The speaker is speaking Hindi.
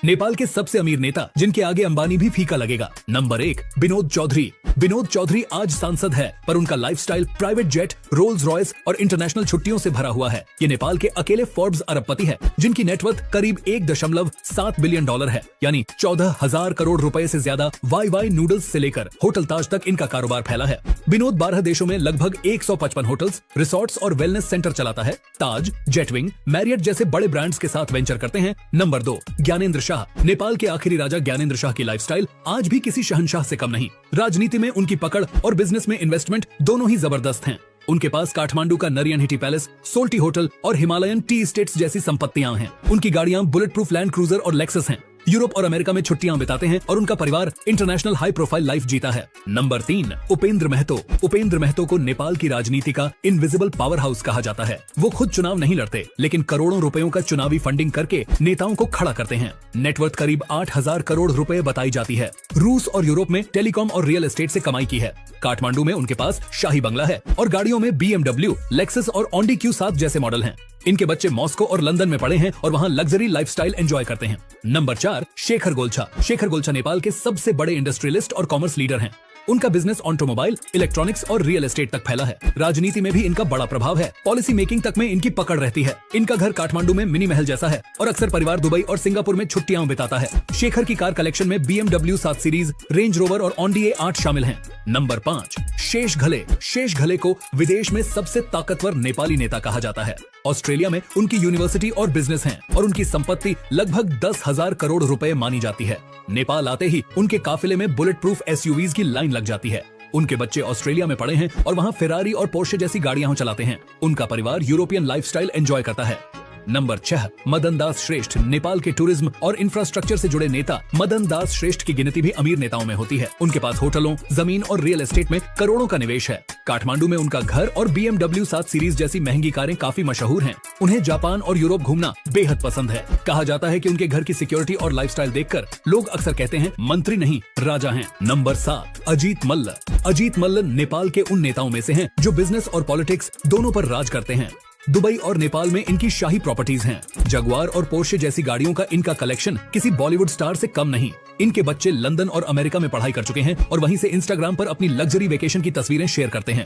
नेपाल के सबसे अमीर नेता जिनके आगे अंबानी भी फीका लगेगा। नंबर 1, विनोद चौधरी। विनोद चौधरी आज सांसद है, पर उनका lifestyle private jet, Rolls Royce और इंटरनेशनल छुट्टियों से भरा हुआ है। ये नेपाल के अकेले फोर्ब्स अरबपति है, जिनकी नेटवर्थ करीब 1.7 बिलियन डॉलर है, यानी 14,000 करोड़ रुपए से ज्यादा। वाई नूडल्स से लेकर होटल ताज तक इनका कारोबार फैला है। विनोद 12 देशों में लगभग 155 होटल्स, रिसोर्ट्स और वेलनेस सेंटर चलाता है। ताज, जेटविंग, मैरियट जैसे बड़े ब्रांड्स के साथ वेंचर करते हैं। नंबर 2, ज्ञानेंद्र शाह। नेपाल के आखिरी राजा ज्ञानेंद्र शाह की लाइफस्टाइल आज भी किसी शहंशाह से कम नहीं। राजनीति में उनकी पकड़ और बिजनेस में इन्वेस्टमेंट दोनों ही जबरदस्त हैं। उनके पास काठमांडू का नरियन हिटी पैलेस, सोल्टी होटल और हिमालयन टी एस्टेट्स जैसी संपत्तियां हैं। उनकी गाड़ियां बुलेट प्रूफ लैंड क्रूजर और लेक्सस हैं। यूरोप और अमेरिका में छुट्टियां बिताते हैं और उनका परिवार इंटरनेशनल हाई प्रोफाइल लाइफ जीता है। नंबर 3, उपेंद्र महतो। उपेंद्र महतो को नेपाल की राजनीति का इनविजिबल पावर हाउस कहा जाता है। वो खुद चुनाव नहीं लड़ते, लेकिन करोड़ों रुपयों का चुनावी फंडिंग करके नेताओं को खड़ा करते हैं। नेटवर्थ करीब 8,000 करोड़ रुपए बताई जाती है। रूस और यूरोप में टेलीकॉम और रियल एस्टेट से कमाई की है। काठमांडू में उनके पास शाही बंगला है और गाड़ियों में BMW, लेक्सस और ऑडी Q7 जैसे मॉडल हैं। इनके बच्चे मॉस्को और लंदन में पढ़े हैं और वहाँ लग्जरी लाइफस्टाइल एंजॉय करते हैं। नंबर 4, शेखर गोल्छा। शेखर गोल्छा नेपाल के सबसे बड़े इंडस्ट्रियलिस्ट और कॉमर्स लीडर हैं। उनका बिजनेस ऑटोमोबाइल, इलेक्ट्रॉनिक्स और रियल एस्टेट तक फैला है। राजनीति में भी इनका बड़ा प्रभाव है। पॉलिसी मेकिंग तक में इनकी पकड़ रहती है। इनका घर काठमांडू में मिनी महल जैसा है और अक्सर परिवार दुबई और सिंगापुर में छुट्टियां बिताता है। शेखर की कार कलेक्शन में BMW 7 सीरीज, रेंज रोवर और ऑडी A8 शामिल हैं। नंबर 5, शेष घले। शेष घले को विदेश में सबसे ताकतवर नेपाली नेता कहा जाता है। ऑस्ट्रेलिया में उनकी यूनिवर्सिटी और बिजनेस हैं और उनकी संपत्ति लगभग 10,000 करोड़ रुपए मानी जाती है। नेपाल आते ही उनके काफिले में बुलेट प्रूफ SUVs की लाइन लग जाती है। उनके बच्चे ऑस्ट्रेलिया में पढ़े हैं और वहाँ फेरारी और पोर्शे जैसी गाड़ियां चलाते हैं। उनका परिवार यूरोपियन लाइफस्टाइल एंजॉय करता है। नंबर 6, मदन दास श्रेष्ठ। नेपाल के टूरिज्म और इंफ्रास्ट्रक्चर से जुड़े नेता मदन दास श्रेष्ठ की गिनती भी अमीर नेताओं में होती है। उनके पास होटलों, जमीन और रियल एस्टेट में करोड़ों का निवेश है। काठमांडू में उनका घर और BMW 7 सीरीज जैसी महंगी कारें काफी मशहूर हैं। उन्हें जापान और यूरोप घूमना बेहद पसंद है। कहा जाता है कि उनके घर की सिक्योरिटी और लाइफस्टाइल देखकर लोग अक्सर कहते हैं मंत्री नहीं राजा हैं। नंबर 7, अजीत मल्ल। अजीत मल्ल नेपाल के उन नेताओं में से हैं जो बिजनेस और पॉलिटिक्स दोनों पर राज करते हैं। दुबई और नेपाल में इनकी शाही प्रॉपर्टीज हैं। जगुआर और पोर्शे जैसी गाड़ियों का इनका कलेक्शन किसी बॉलीवुड स्टार से कम नहीं। इनके बच्चे लंदन और अमेरिका में पढ़ाई कर चुके हैं और वहीं से इंस्टाग्राम पर अपनी लग्जरी वेकेशन की तस्वीरें शेयर करते हैं।